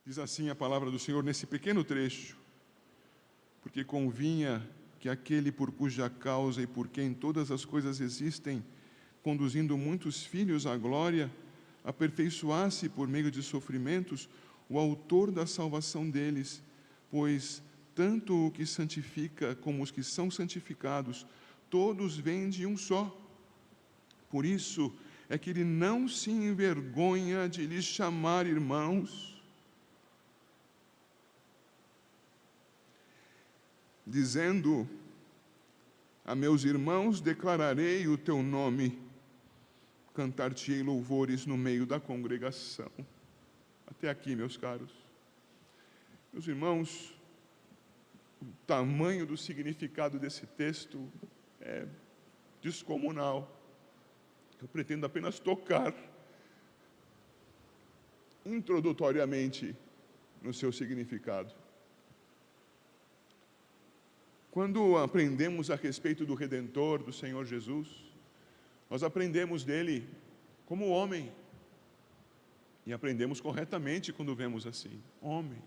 Diz assim a palavra do Senhor nesse pequeno trecho: porque convinha que aquele por cuja causa e por quem todas as coisas existem, conduzindo muitos filhos à glória, aperfeiçoasse por meio de sofrimentos o autor da salvação deles, pois tanto o que santifica como os que são santificados, todos vêm de um só. Por isso é que ele não se envergonha de lhes chamar irmãos, dizendo: a meus irmãos declararei o teu nome, cantar-te-ei louvores no meio da congregação. Até aqui, meus caros. Meus irmãos, o tamanho do significado desse texto é descomunal. Eu pretendo apenas tocar introdutoriamente no seu significado. Quando aprendemos a respeito do Redentor, do Senhor Jesus, nós aprendemos dele como homem. E aprendemos corretamente quando vemos assim, homem.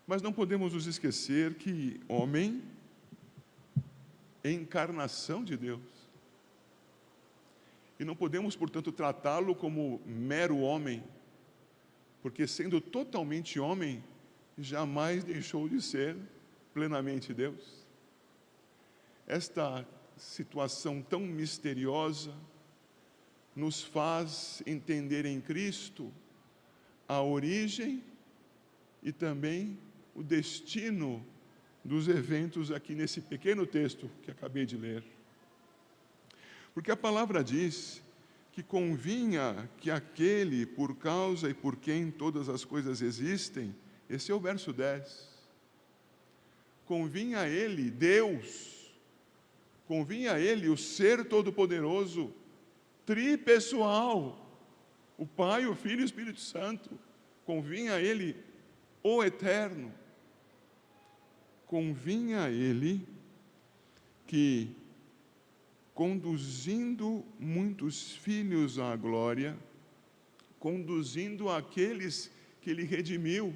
Mas não podemos nos esquecer que homem é encarnação de Deus. E não podemos, portanto, tratá-lo como mero homem, porque sendo totalmente homem, jamais deixou de ser plenamente Deus. Esta situação tão misteriosa nos faz entender em Cristo a origem e também o destino dos eventos aqui nesse pequeno texto que acabei de ler. Porque a palavra diz que convinha que aquele por causa e por quem todas as coisas existem, esse é o verso 10, convinha a ele, Deus, convinha a ele, o ser todo-poderoso, tripessoal, o Pai, o Filho e o Espírito Santo, convinha a ele, o Eterno, convinha a ele que, conduzindo muitos filhos à glória, conduzindo aqueles que ele redimiu,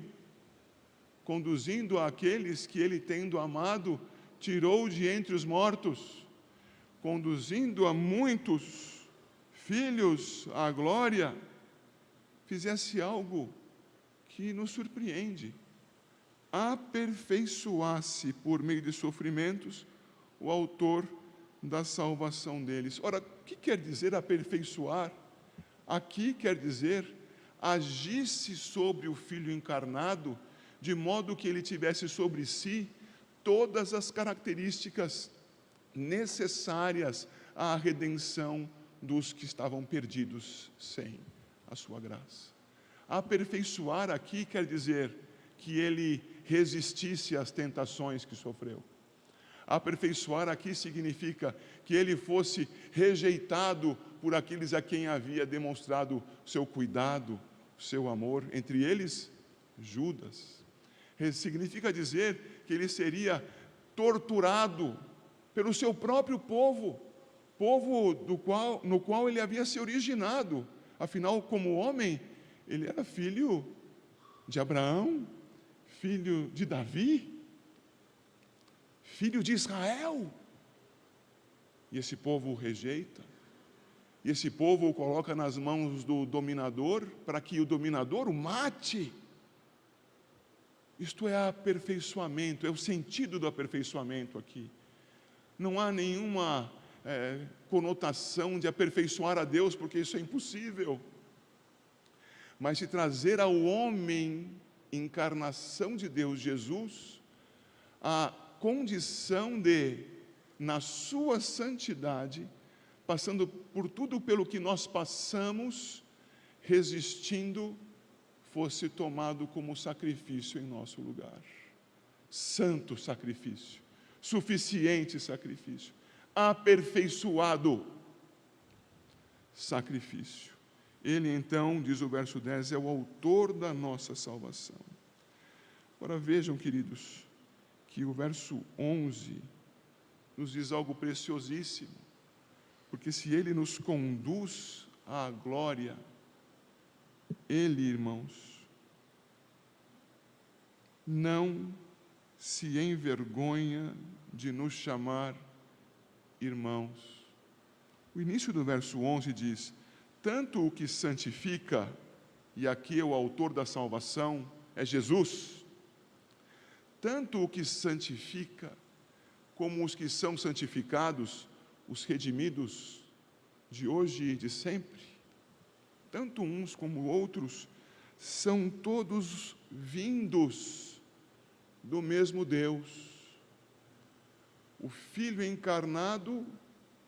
conduzindo aqueles que ele, tendo amado, tirou de entre os mortos, conduzindo a muitos filhos à glória, fizesse algo que nos surpreende: aperfeiçoasse por meio de sofrimentos o autor da salvação deles. Ora, o que quer dizer aperfeiçoar? Aqui quer dizer agisse sobre o Filho encarnado, de modo que ele tivesse sobre si todas as características necessárias à redenção dos que estavam perdidos sem a sua graça. Aperfeiçoar aqui quer dizer que ele resistisse às tentações que sofreu. Aperfeiçoar aqui significa que ele fosse rejeitado por aqueles a quem havia demonstrado seu cuidado, seu amor, entre eles Judas. Significa dizer que ele seria torturado pelo seu próprio povo, no qual ele havia se originado. Afinal, como homem, ele era filho de Abraão, filho de Davi, filho de Israel. E esse povo o rejeita, e esse povo o coloca nas mãos do dominador, para que o dominador o mate. Isto é aperfeiçoamento, é o sentido do aperfeiçoamento aqui. Não há nenhuma conotação de aperfeiçoar a Deus, porque isso é impossível. Mas de trazer ao homem, encarnação de Deus, Jesus, a condição de, na sua santidade, passando por tudo pelo que nós passamos, resistindo, fosse tomado como sacrifício em nosso lugar. Santo sacrifício, suficiente sacrifício, aperfeiçoado sacrifício. Ele então, diz o verso 10, é o autor da nossa salvação. Agora vejam, queridos, que o verso 11 nos diz algo preciosíssimo, porque se ele nos conduz à glória, ele, irmãos, não se envergonha de nos chamar irmãos. O início do verso 11 diz: tanto o que santifica, e aqui é o autor da salvação, é Jesus, tanto o que santifica, como os que são santificados, os redimidos de hoje e de sempre, tanto uns como outros, são todos vindos do mesmo Deus. O Filho encarnado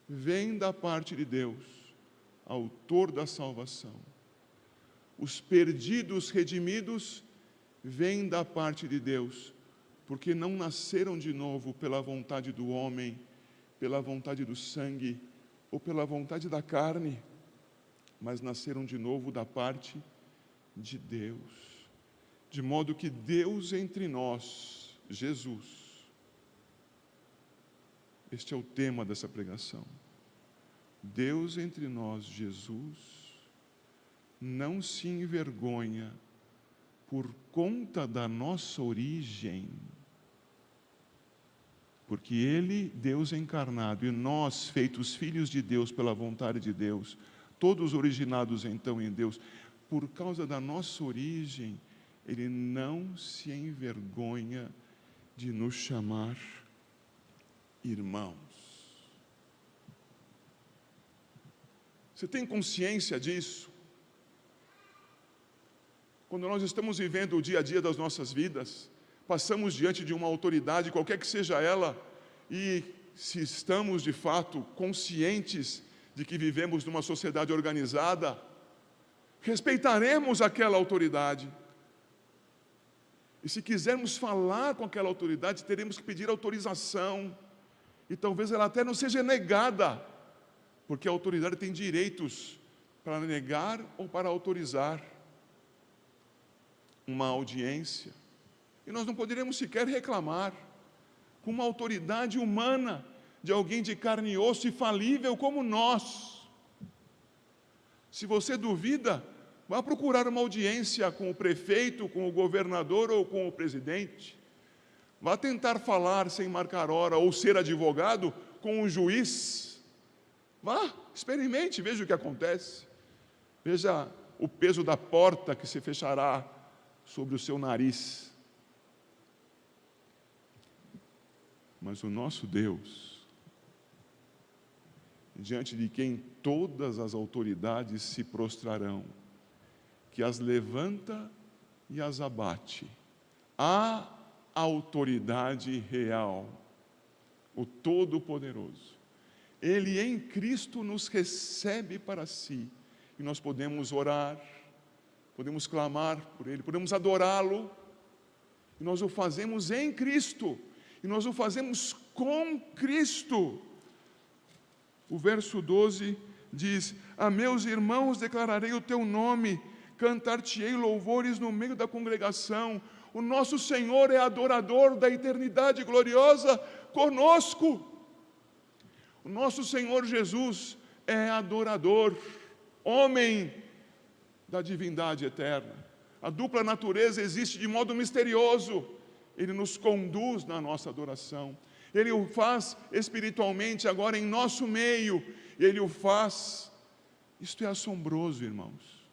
vem da parte de Deus, autor da salvação. Os perdidos redimidos vêm da parte de Deus, porque não nasceram de novo pela vontade do homem, pela vontade do sangue ou pela vontade da carne, mas nasceram de novo da parte de Deus. De modo que Deus entre nós, Jesus, este é o tema dessa pregação. Deus entre nós, Jesus, não se envergonha por conta da nossa origem, porque Ele, Deus encarnado, e nós, feitos filhos de Deus pela vontade de Deus, todos originados então em Deus, por causa da nossa origem, Ele não se envergonha de nos chamar irmãos. Você tem consciência disso? Quando nós estamos vivendo o dia a dia das nossas vidas, passamos diante de uma autoridade, qualquer que seja ela, e se estamos de fato conscientes de que vivemos numa sociedade organizada, respeitaremos aquela autoridade. E se quisermos falar com aquela autoridade, teremos que pedir autorização, e talvez ela até não seja negada, porque a autoridade tem direitos para negar ou para autorizar uma audiência. E nós não poderíamos sequer reclamar com uma autoridade humana, de alguém de carne e osso e falível como nós. Se você duvida, vá procurar uma audiência com o prefeito, com o governador ou com o presidente. Vá tentar falar sem marcar hora ou ser advogado com um juiz. Vá, experimente, veja o que acontece. Veja o peso da porta que se fechará sobre o seu nariz. Mas o nosso Deus, diante de quem todas as autoridades se prostrarão, que as levanta e as abate, a autoridade real, o Todo-Poderoso, Ele em Cristo nos recebe para si, e nós podemos orar, podemos clamar por Ele, podemos adorá-lo, e nós o fazemos em Cristo, e nós o fazemos com Cristo. O verso 12 diz: a meus irmãos declararei o teu nome, cantar-te-ei louvores no meio da congregação. O nosso Senhor é adorador da eternidade gloriosa conosco. O nosso Senhor Jesus é adorador, homem da divindade eterna. A dupla natureza existe de modo misterioso. Ele nos conduz na nossa adoração. Ele o faz espiritualmente agora em nosso meio. Ele o faz. Isto é assombroso, irmãos.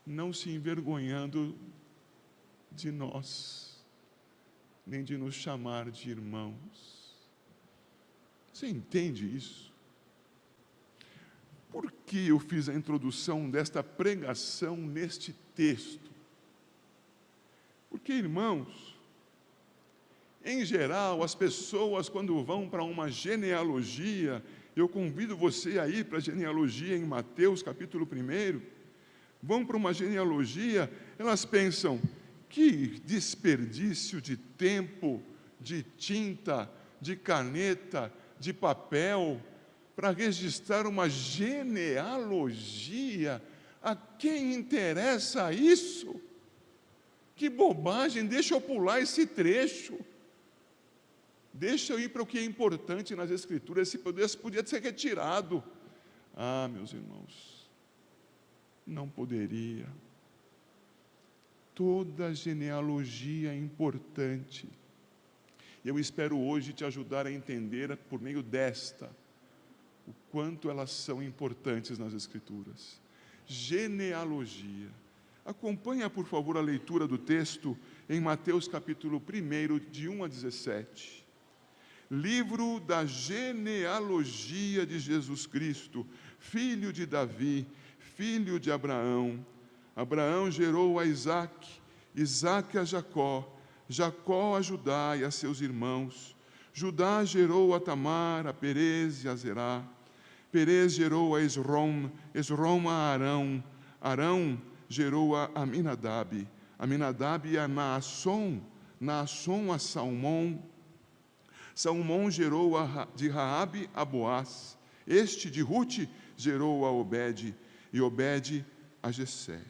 Não se envergonhando de nós, nem de nos chamar de irmãos. Você entende isso? Por que eu fiz a introdução desta pregação neste texto? Porque, irmãos, em geral, as pessoas quando vão para uma genealogia, eu convido você a ir para a genealogia em Mateus capítulo 1, vão para uma genealogia, elas pensam, que desperdício de tempo, de tinta, de caneta, de papel, para registrar uma genealogia. A quem interessa isso? Que bobagem, deixa eu pular esse trecho. Deixa eu ir para o que é importante nas Escrituras, esse podia ser retirado. Ah, meus irmãos, não poderia. Toda genealogia é importante. Eu espero hoje te ajudar a entender, por meio desta, o quanto elas são importantes nas Escrituras. Genealogia. Acompanha, por favor, a leitura do texto em Mateus capítulo 1, de 1 a 17. Livro da genealogia de Jesus Cristo, filho de Davi, filho de Abraão. Abraão gerou a Isaque, Isaque a Jacó, Jacó a Judá e a seus irmãos. Judá gerou a Tamar, a Perez e a Zerá. Perez gerou a Esrom, Esrom a Arão. Arão gerou a Aminadab, Aminadab a Naasson, Naasson a Salmão. Salmão gerou de Raabe a Boaz. Este de Rute gerou a Obed, e Obed a Jessé.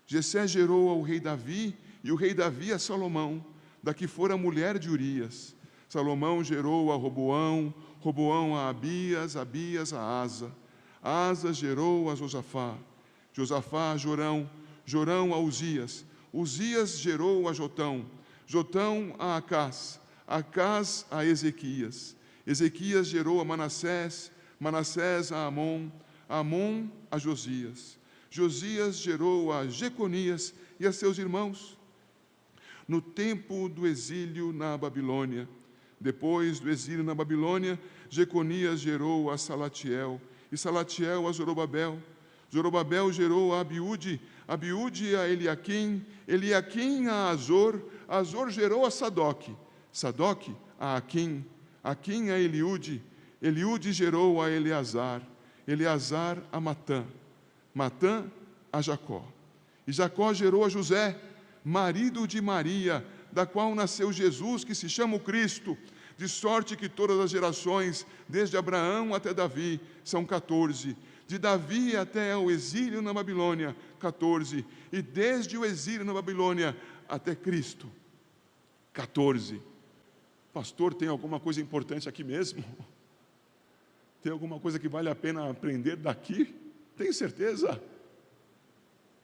Jessé gerou ao rei Davi, e o rei Davi a Salomão, da que fora mulher de Urias. Salomão gerou a Roboão, Roboão a Abias, Abias a Asa. Asa gerou a Josafá, Josafá a Jorão, Jorão a Uzias. Uzias gerou a Jotão, Jotão a Acás, Acás a Ezequias. Ezequias gerou a Manassés, Manassés a Amon, Amon a Josias. Josias gerou a Jeconias e a seus irmãos. No tempo do exílio na Babilônia, depois do exílio na Babilônia, Jeconias gerou a Salatiel, e Salatiel a Zorobabel. Zorobabel gerou a Abiúde, Abiúde a Eliaquim, Eliaquim a Azor, Azor gerou a Sadoque, Sadoque a Aquim, Aquim a Eliúde, Eliúde gerou a Eleazar, Eleazar a Matã, Matã a Jacó. E Jacó gerou a José, marido de Maria, da qual nasceu Jesus, que se chama o Cristo, de sorte que todas as gerações, desde Abraão até Davi, são 14, de Davi até o exílio na Babilônia, 14, e desde o exílio na Babilônia até Cristo, 14. Pastor, tem alguma coisa importante aqui mesmo? Tem alguma coisa que vale a pena aprender daqui? Tem certeza?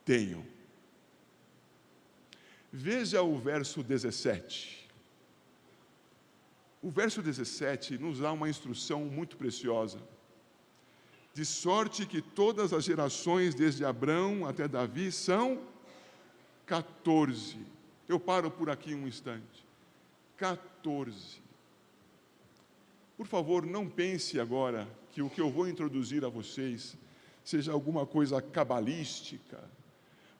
Tenho. Veja o verso 17. O verso 17 nos dá uma instrução muito preciosa. De sorte que todas as gerações, desde Abrão até Davi, são 14. Eu paro por aqui um instante. 14. Por favor, não pense agora que o que eu vou introduzir a vocês seja alguma coisa cabalística,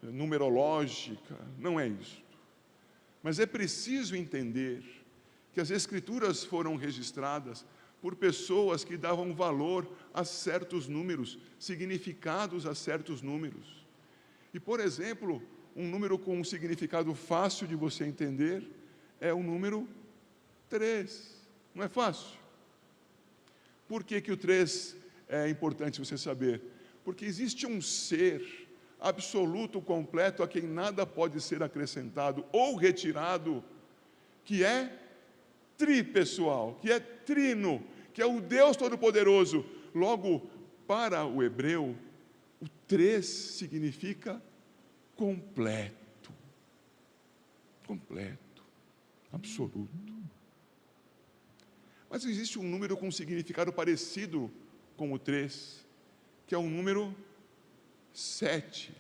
numerológica, não é isso. Mas é preciso entender que as Escrituras foram registradas por pessoas que davam valor a certos números, significados a certos números. E, por exemplo, um número com um significado fácil de você entender é o número 3. Não é fácil? Por que o 3 é importante você saber? Porque existe um ser absoluto, completo, a quem nada pode ser acrescentado ou retirado, que é tripessoal, que é trino, que é o Deus Todo-Poderoso. Logo, para o hebreu, o 3 significa completo. Completo, absoluto. Mas existe um número com um significado parecido com o 3, que é o número 7.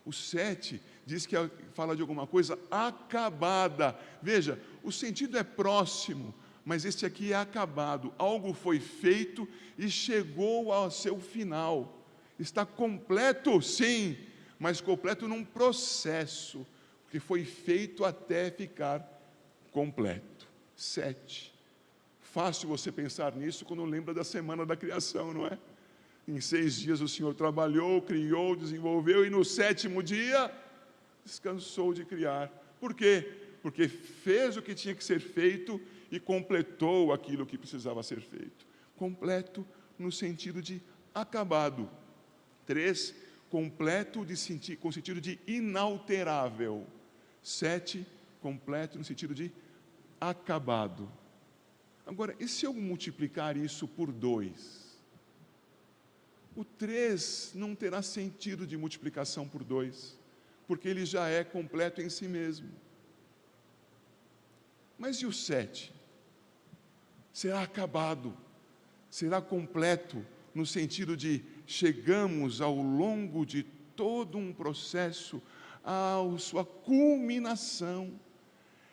O 7 diz que fala de alguma coisa acabada. Veja, o sentido é próximo, mas este aqui é acabado. Algo foi feito e chegou ao seu final. Está completo, sim, mas completo num processo, que foi feito até ficar completo. 7. Fácil você pensar nisso quando lembra da semana da criação, não é? Em 6 dias o Senhor trabalhou, criou, desenvolveu, e no 7º dia descansou de criar. Por quê? Porque fez o que tinha que ser feito e completou aquilo que precisava ser feito. Completo no sentido de acabado. 3, completo com sentido de inalterável. 7, completo no sentido de acabado. Agora, e se eu multiplicar isso por 2? O 3 não terá sentido de multiplicação por 2. porque ele já é completo em si mesmo. Mas e o 7? Será acabado, será completo, no sentido de chegamos ao longo de todo um processo, à sua culminação.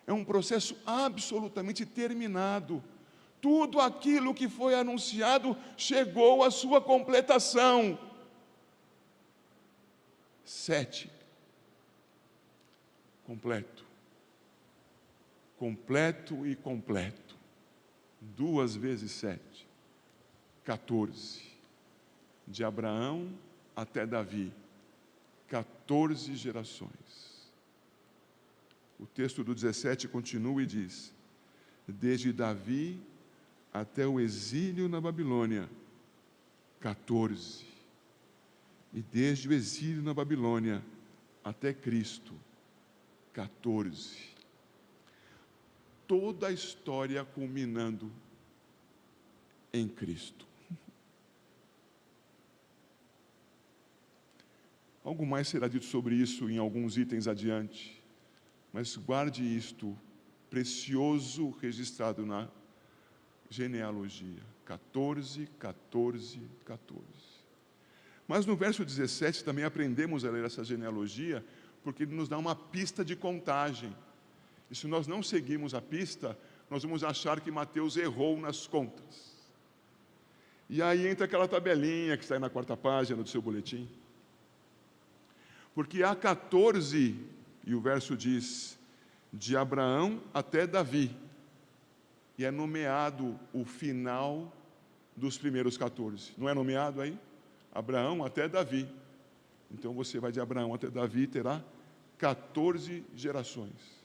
É um processo absolutamente terminado. Tudo aquilo que foi anunciado chegou à sua completação. 7. Completo. Completo e completo. 2 vezes 7. 14. De Abraão até Davi. 14 gerações. O texto do 17 continua e diz: desde Davi até o exílio na Babilônia, 14. E desde o exílio na Babilônia até Cristo, 14. Toda a história culminando em Cristo. Algo mais será dito sobre isso em alguns itens adiante, mas guarde isto, precioso, registrado na genealogia. 14, 14, 14. Mas no verso 17 também aprendemos a ler essa genealogia, porque ele nos dá uma pista de contagem. E se nós não seguirmos a pista, nós vamos achar que Mateus errou nas contas. E aí entra aquela tabelinha que está aí na 4ª página do seu boletim. Porque há 14, e o verso diz, de Abraão até Davi. E é nomeado o final dos primeiros 14. Não é nomeado aí? Abraão até Davi. Então você vai de Abraão até Davi e terá 14 gerações.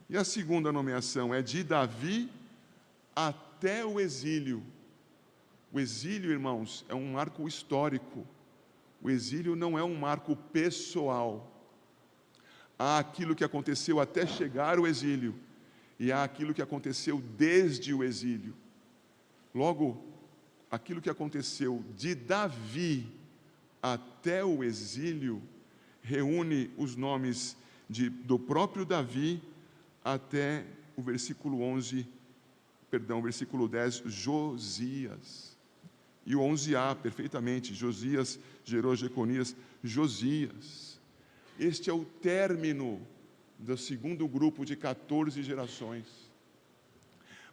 E a segunda nomeação é de Davi até o exílio. O exílio, irmãos, é um marco histórico. O exílio não é um marco pessoal. Há aquilo que aconteceu até chegar o exílio, e há aquilo que aconteceu desde o exílio. Logo, aquilo que aconteceu de Davi até o exílio, reúne os nomes do próprio Davi até o versículo 10, Josias. E o 11a, perfeitamente, Josias gerou Jeconias, Josias. Este é o término do segundo grupo de 14 gerações.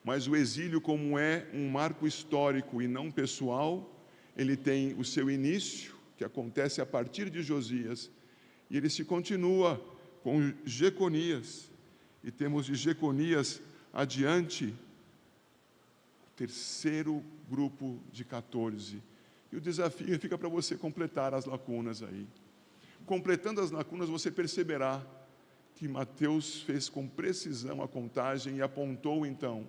Mas o exílio, como é um marco histórico e não pessoal, ele tem o seu início, que acontece a partir de Josias, e ele se continua com Jeconias. E temos de Jeconias adiante o terceiro grupo de 14. E o desafio fica para você completar as lacunas aí. Completando as lacunas, você perceberá que Mateus fez com precisão a contagem e apontou então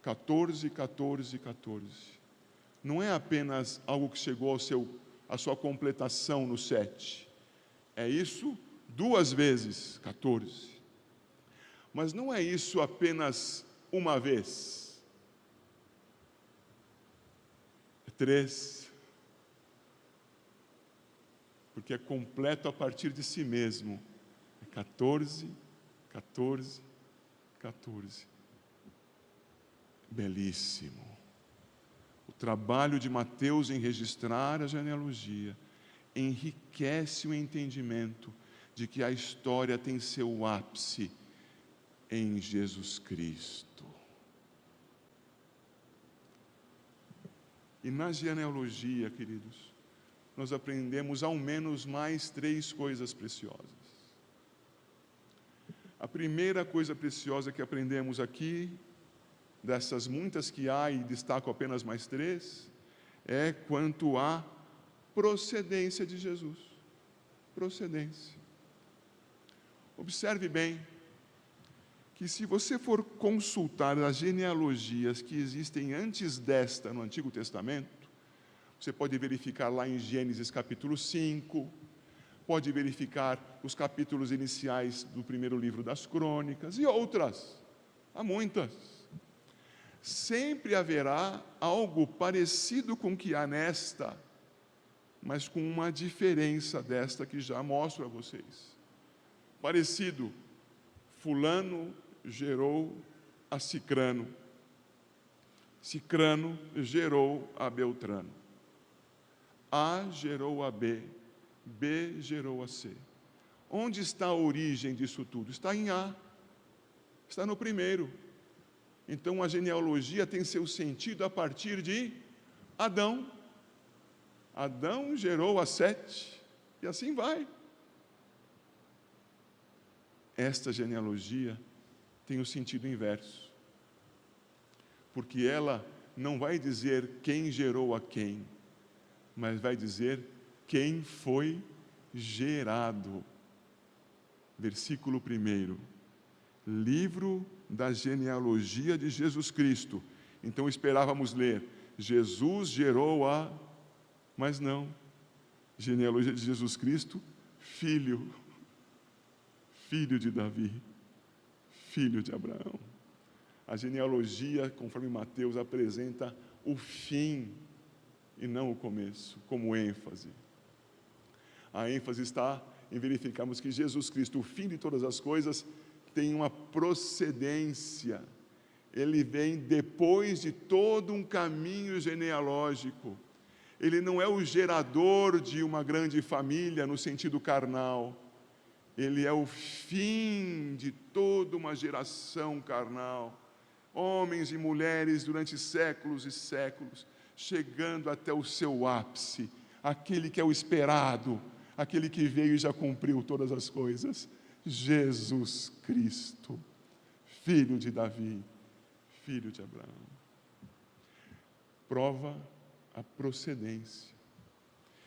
14, 14, 14. Não é apenas algo que chegou à sua completação no 7. É isso 2 vezes, 14. Mas não é isso apenas uma vez. É 3. Porque é completo a partir de si mesmo. É 14, 14, 14. Belíssimo. O trabalho de Mateus em registrar a genealogia enriquece o entendimento de que a história tem seu ápice em Jesus Cristo. E na genealogia, queridos, nós aprendemos ao menos mais 3 coisas preciosas. A primeira coisa preciosa que aprendemos aqui, dessas muitas que há, e destaco apenas mais 3, é quanto à procedência de Jesus. Procedência. Observe bem que se você for consultar as genealogias que existem antes desta no Antigo Testamento, você pode verificar lá em Gênesis capítulo 5, pode verificar os capítulos iniciais do primeiro livro das Crônicas e outras, há muitas. Sempre haverá algo parecido com o que há nesta, mas com uma diferença desta que já mostro a vocês. Parecido, fulano gerou a Cicrano, Cicrano gerou a Beltrano, A gerou a B, B gerou a C. Onde está a origem disso tudo? Está em A, está no primeiro. Então a genealogia tem seu sentido a partir de Adão. Adão gerou a Sete, e assim vai. Esta genealogia tem o sentido inverso, porque ela não vai dizer quem gerou a quem, mas vai dizer quem foi gerado. Versículo 1, livro da genealogia de Jesus Cristo. Então esperávamos ler, Jesus gerou a... Mas não, genealogia de Jesus Cristo, filho de Davi, filho de Abraão. A genealogia, conforme Mateus, apresenta o fim e não o começo, como ênfase. A ênfase está em verificarmos que Jesus Cristo, o fim de todas as coisas, tem uma procedência. Ele vem depois de todo um caminho genealógico. Ele não é o gerador de uma grande família no sentido carnal. Ele é o fim de toda uma geração carnal. Homens e mulheres durante séculos e séculos, chegando até o seu ápice, aquele que é o esperado, aquele que veio e já cumpriu todas as coisas, Jesus Cristo, filho de Davi, filho de Abraão. Prova a procedência.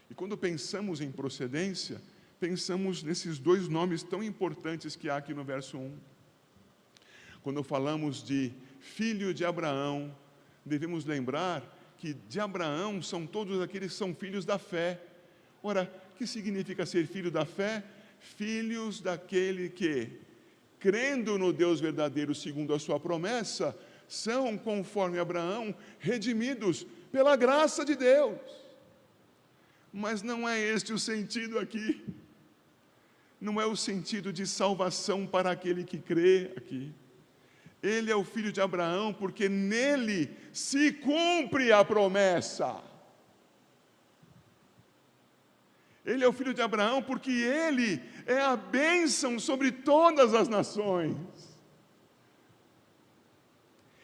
E quando pensamos em procedência, pensamos nesses dois nomes tão importantes que há aqui no verso 1. Quando falamos de filho de Abraão, devemos lembrar que de Abraão são todos aqueles que são filhos da fé. Ora, o que significa ser filho da fé? Filhos daquele que, crendo no Deus verdadeiro segundo a sua promessa, são, conforme Abraão, redimidos pela graça de Deus. Mas não é este o sentido aqui. Não é o sentido de salvação para aquele que crê aqui. Ele é o filho de Abraão porque nele se cumpre a promessa. Ele é o filho de Abraão porque ele é a bênção sobre todas as nações.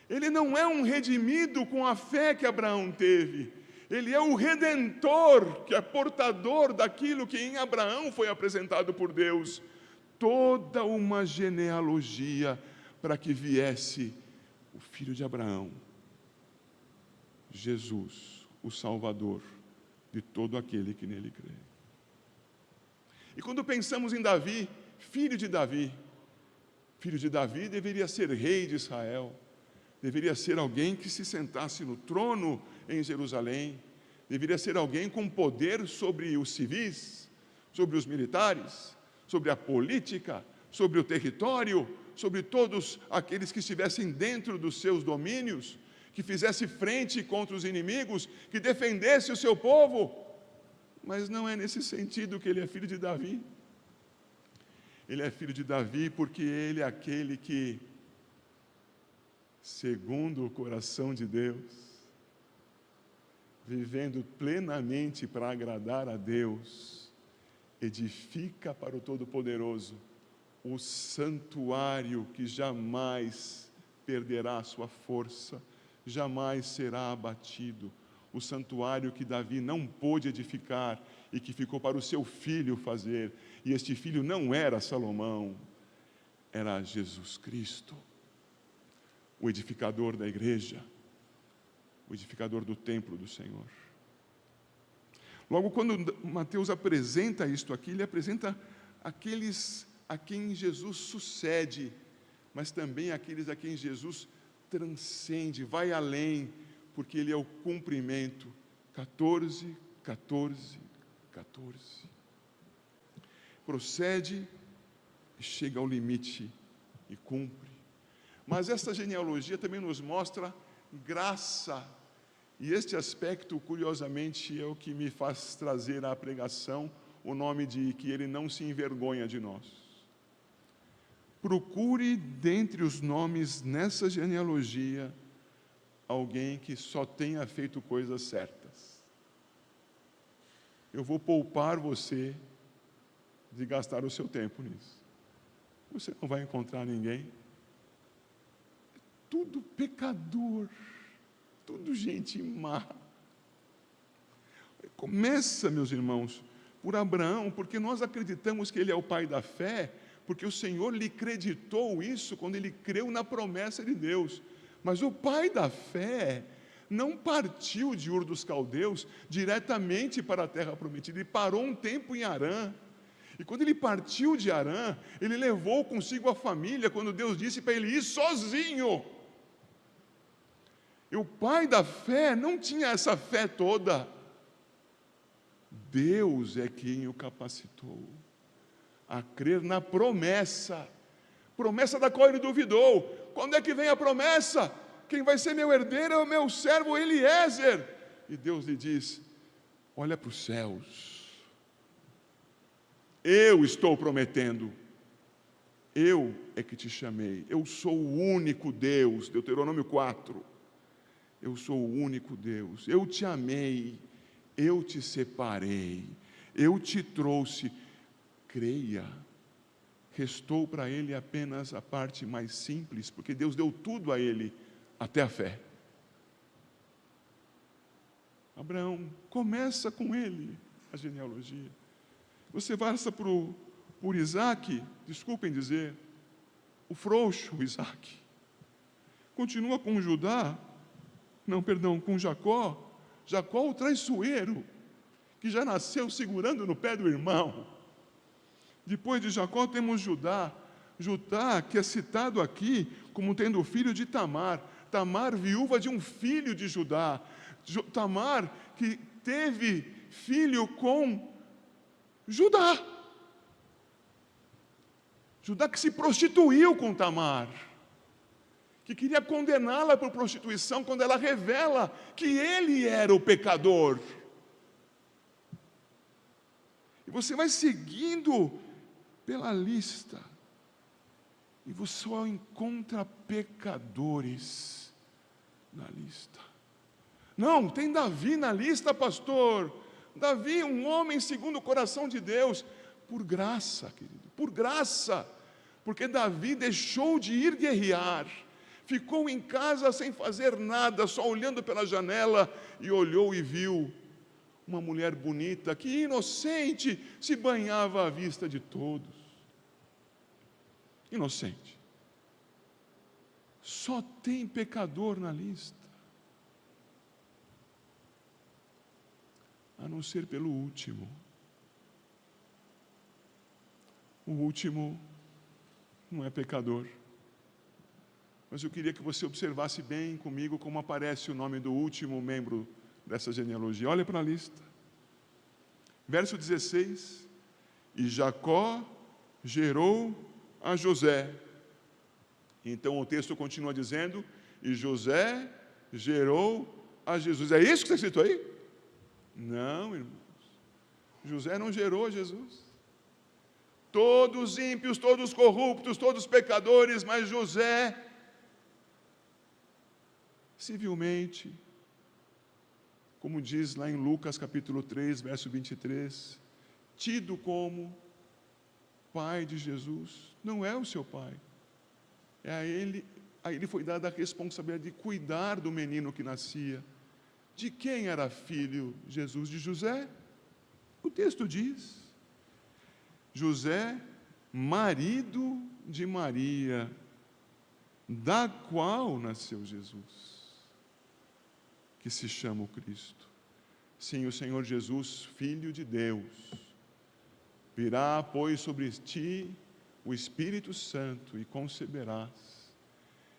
Ele não é um redimido com a fé que Abraão teve. Ele é o redentor, que é portador daquilo que em Abraão foi apresentado por Deus. Toda uma genealogia para que viesse o filho de Abraão, Jesus, o Salvador de todo aquele que nele crê. E quando pensamos em Davi, filho de Davi deveria ser rei de Israel, deveria ser alguém que se sentasse no trono em Jerusalém, deveria ser alguém com poder sobre os civis, sobre os militares, sobre a política, sobre o território, sobre todos aqueles que estivessem dentro dos seus domínios, que fizesse frente contra os inimigos, que defendesse o seu povo. Mas não é nesse sentido que ele é filho de Davi. Ele é filho de Davi porque ele é aquele que, segundo o coração de Deus, vivendo plenamente para agradar a Deus, edifica para o Todo-Poderoso o santuário que jamais perderá a sua força, jamais será abatido. O santuário que Davi não pôde edificar e que ficou para o seu filho fazer. E este filho não era Salomão, era Jesus Cristo, o edificador da igreja, o edificador do templo do Senhor. Logo, quando Mateus apresenta isto aqui, ele apresenta aqueles a quem Jesus sucede, mas também aqueles a quem Jesus transcende, vai além, porque ele é o cumprimento. 14, 14, 14. Procede e chega ao limite e cumpre. Mas esta genealogia também nos mostra graça E este aspecto, curiosamente, é o que me faz trazer à pregação o nome de que ele não se envergonha de nós. Procure dentre os nomes nessa genealogia alguém que só tenha feito coisas certas. Eu vou poupar você de gastar o seu tempo nisso. Você não vai encontrar ninguém. Tudo pecador, tudo gente má. Começa, meus irmãos, por Abraão, porque nós acreditamos que ele é o pai da fé, porque o Senhor lhe creditou isso quando ele creu na promessa de Deus. Mas o pai da fé não partiu de Ur dos Caldeus diretamente para a terra prometida, ele parou um tempo em Harã. E quando ele partiu de Harã, ele levou consigo a família, quando Deus disse para ele ir sozinho. E o pai da fé não tinha essa fé toda. Deus é quem o capacitou a crer na promessa da qual ele duvidou. Quando é que vem a promessa? Quem vai ser meu herdeiro é o meu servo Eliezer. E Deus lhe diz: olha para os céus, eu estou prometendo, eu é que te chamei, eu sou o único Deus, Deuteronômio 4, eu sou o único Deus, eu te amei, eu te separei, eu te trouxe, creia. Restou para ele apenas a parte mais simples, porque Deus deu tudo a ele, até a fé. Abraão, começa com ele a genealogia. Você passa por Isaac, desculpem dizer, o frouxo Isaac. Continua com com Jacó. Jacó, o traiçoeiro, que já nasceu segurando no pé do irmão. Depois de Jacó temos Judá, que é citado aqui como tendo filho de Tamar. Tamar, viúva de um filho de Judá. Tamar, que teve filho com Judá. Judá que se prostituiu com Tamar, que queria condená-la por prostituição, quando ela revela que ele era o pecador. E você vai seguindo pela lista, e você só encontra pecadores na lista. Não, tem Davi na lista, pastor. Davi, um homem segundo o coração de Deus, por graça, querido, por graça, porque Davi deixou de ir guerrear, ficou em casa sem fazer nada, só olhando pela janela, e olhou e viu uma mulher bonita, que inocente, se banhava à vista de todos. Inocente. Só tem pecador na lista, a não ser pelo último. O último não é pecador. Mas eu queria que você observasse bem comigo como aparece o nome do último membro dessa genealogia. Olha para a lista. Verso 16. E Jacó gerou a José. Então o texto continua dizendo: e José gerou a Jesus. É isso que está escrito aí? Não, irmãos. José não gerou a Jesus. Todos ímpios, todos corruptos, todos pecadores, mas José, civilmente, como diz lá em Lucas capítulo 3, verso 23, tido como pai de Jesus, não é o seu pai. A ele foi dada a responsabilidade de cuidar do menino que nascia. De quem era filho Jesus? De José? O texto diz. José, marido de Maria, da qual nasceu Jesus, que se chama o Cristo. Sim, o Senhor Jesus, Filho de Deus. Virá, pois, sobre ti o Espírito Santo e conceberás.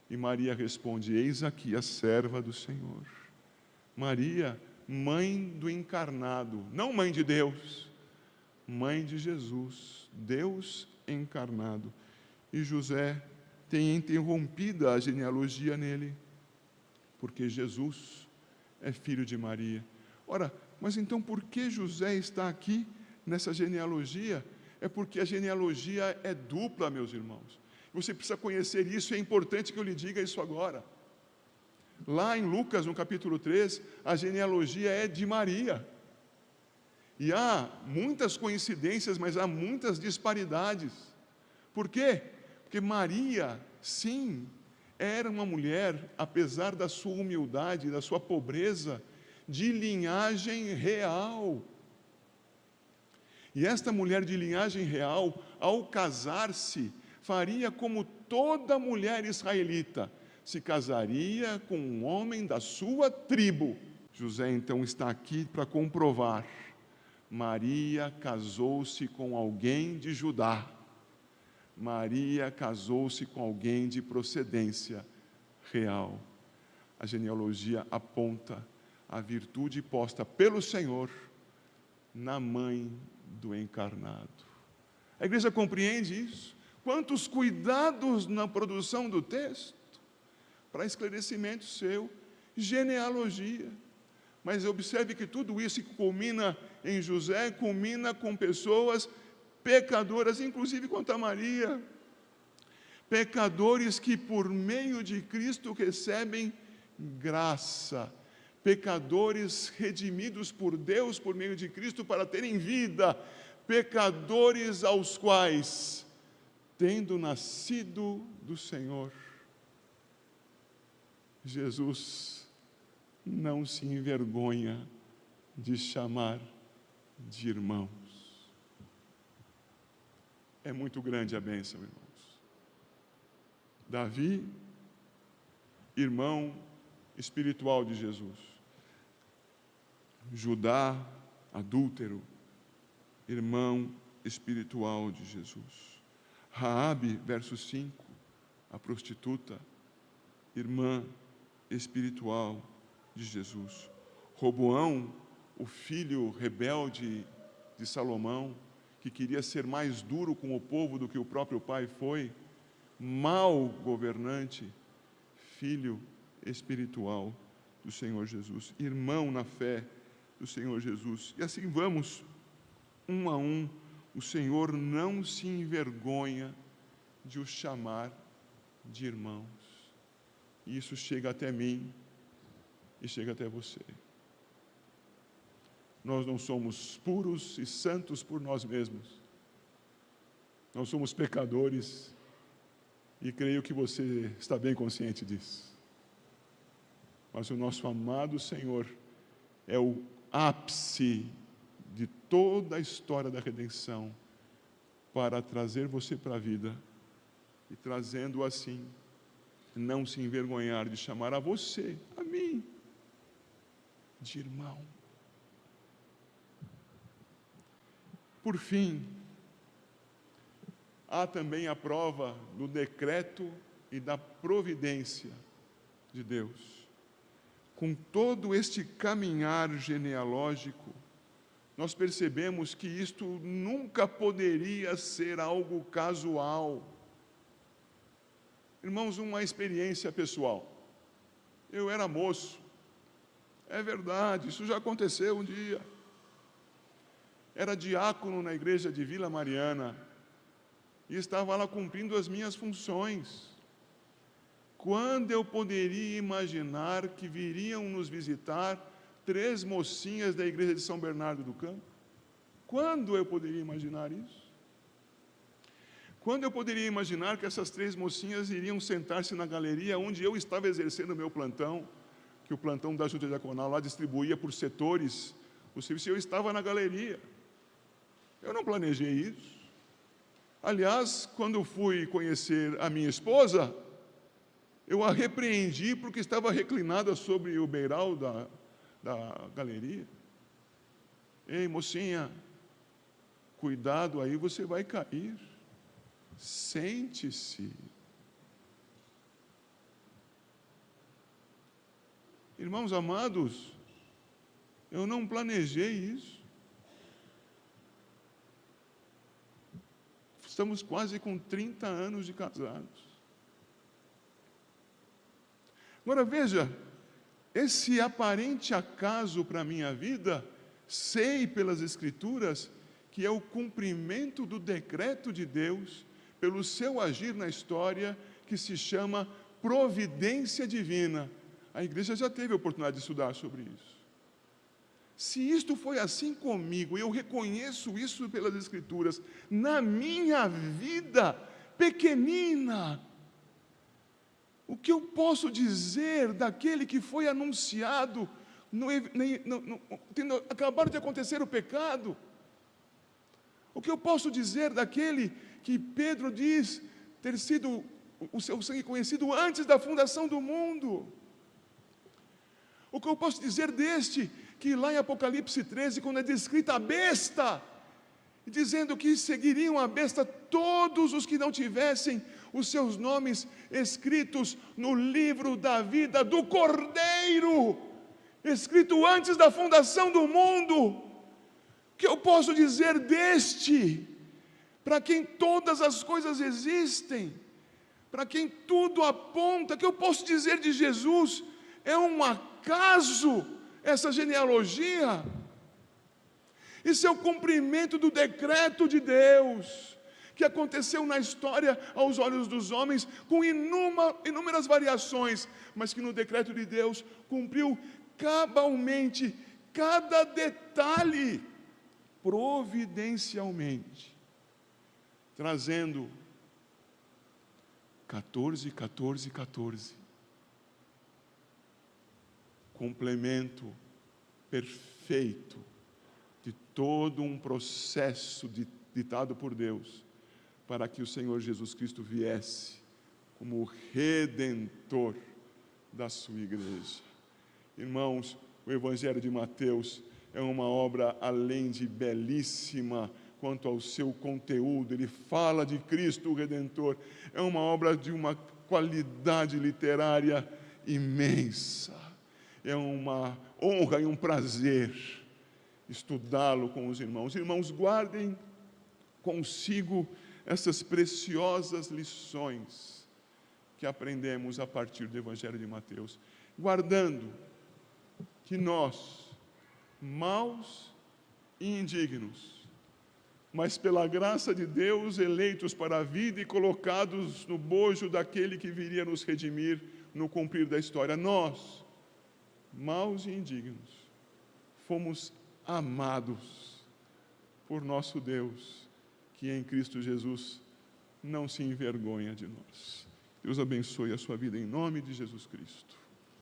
E Maria responde: eis aqui a serva do Senhor. Maria, mãe do encarnado, não mãe de Deus, mãe de Jesus, Deus encarnado. E José tem interrompido a genealogia nele, porque Jesus é filho de Maria. Ora, mas então por que José está aqui nessa genealogia? É porque a genealogia é dupla, meus irmãos. Você precisa conhecer isso, é importante que eu lhe diga isso agora. Lá em Lucas, no capítulo 3, a genealogia é de Maria. E há muitas coincidências, mas há muitas disparidades. Por quê? Porque Maria, sim, era uma mulher, apesar da sua humildade, da sua pobreza, de linhagem real. E esta mulher de linhagem real, ao casar-se, faria como toda mulher israelita, se casaria com um homem da sua tribo. José então está aqui para comprovar. Maria casou-se com alguém de Judá. Maria casou-se com alguém de procedência real. A genealogia aponta a virtude posta pelo Senhor na mãe do encarnado. A igreja compreende isso? Quantos cuidados na produção do texto para esclarecimento seu, genealogia. Mas observe que tudo isso que culmina em José, culmina com pessoas pecadoras, inclusive quanto a Maria. Pecadores que por meio de Cristo recebem graça. Pecadores redimidos por Deus por meio de Cristo para terem vida. Pecadores aos quais, tendo nascido do Senhor, Jesus não se envergonha de chamar de irmãos. É muito grande a bênção, irmãos. Davi, irmão espiritual de Jesus. Judá, adúltero, irmão espiritual de Jesus. Raabe, verso 5, a prostituta, irmã espiritual de Jesus. Roboão, o filho rebelde de Salomão, que queria ser mais duro com o povo do que o próprio pai foi, mau governante, filho espiritual do Senhor Jesus, irmão na fé do Senhor Jesus. E assim vamos, um a um. O Senhor não se envergonha de os chamar de irmãos. E isso chega até mim e chega até você. Nós não somos puros e santos por nós mesmos. Nós somos pecadores e creio que você está bem consciente disso. Mas o nosso amado Senhor é o ápice de toda a história da redenção para trazer você para a vida e trazendo assim, não se envergonhar de chamar a você, a mim, de irmão. Por fim, há também a prova do decreto e da providência de Deus. Com todo este caminhar genealógico, nós percebemos que isto nunca poderia ser algo casual. Irmãos, uma experiência pessoal. Eu era moço. É verdade, isso já aconteceu um dia. Era diácono na igreja de Vila Mariana e estava lá cumprindo as minhas funções. Quando eu poderia imaginar que viriam nos visitar 3 mocinhas da igreja de São Bernardo do Campo? Quando eu poderia imaginar isso? Quando eu poderia imaginar que essas 3 mocinhas iriam sentar-se na galeria onde eu estava exercendo o meu plantão, que o plantão da Junta Diaconal lá distribuía por setores o serviço, e eu estava na galeria. Eu não planejei isso. Aliás, quando eu fui conhecer a minha esposa, eu a repreendi porque estava reclinada sobre o beiral da galeria. Ei, mocinha, cuidado aí, você vai cair. Sente-se. Irmãos amados, eu não planejei isso. Estamos quase com 30 anos de casados. Agora veja, esse aparente acaso para a minha vida, sei pelas Escrituras que é o cumprimento do decreto de Deus, pelo seu agir na história, que se chama providência divina. A igreja já teve a oportunidade de estudar sobre isso. Se isto foi assim comigo, eu reconheço isso pelas Escrituras, na minha vida pequenina, o que eu posso dizer daquele que foi anunciado, tendo acabado de acontecer o pecado? O que eu posso dizer daquele que Pedro diz ter sido o seu sangue conhecido antes da fundação do mundo? O que eu posso dizer deste, que lá em Apocalipse 13, quando é descrita a besta, dizendo que seguiriam a besta todos os que não tivessem os seus nomes escritos no livro da vida do Cordeiro, escrito antes da fundação do mundo. O que eu posso dizer deste, para quem todas as coisas existem, para quem tudo aponta? O que eu posso dizer de Jesus? É um acaso essa genealogia? Isso é o cumprimento do decreto de Deus, que aconteceu na história aos olhos dos homens, com inúmeras variações, mas que no decreto de Deus cumpriu cabalmente, cada detalhe, providencialmente, trazendo 14, 14, 14, complemento perfeito de todo um processo ditado por Deus, para que o Senhor Jesus Cristo viesse como o Redentor da sua igreja. Irmãos, o Evangelho de Mateus é uma obra, além de belíssima quanto ao seu conteúdo, ele fala de Cristo o Redentor, é uma obra de uma qualidade literária imensa, é uma honra e um prazer estudá-lo com os irmãos. Irmãos, guardem consigo essas preciosas lições que aprendemos a partir do Evangelho de Mateus, guardando que nós, maus e indignos, mas pela graça de Deus, eleitos para a vida e colocados no bojo daquele que viria nos redimir no cumprir da história, nós, maus e indignos, fomos amados por nosso Deus, que em Cristo Jesus não se envergonha de nós. Deus abençoe a sua vida em nome de Jesus Cristo.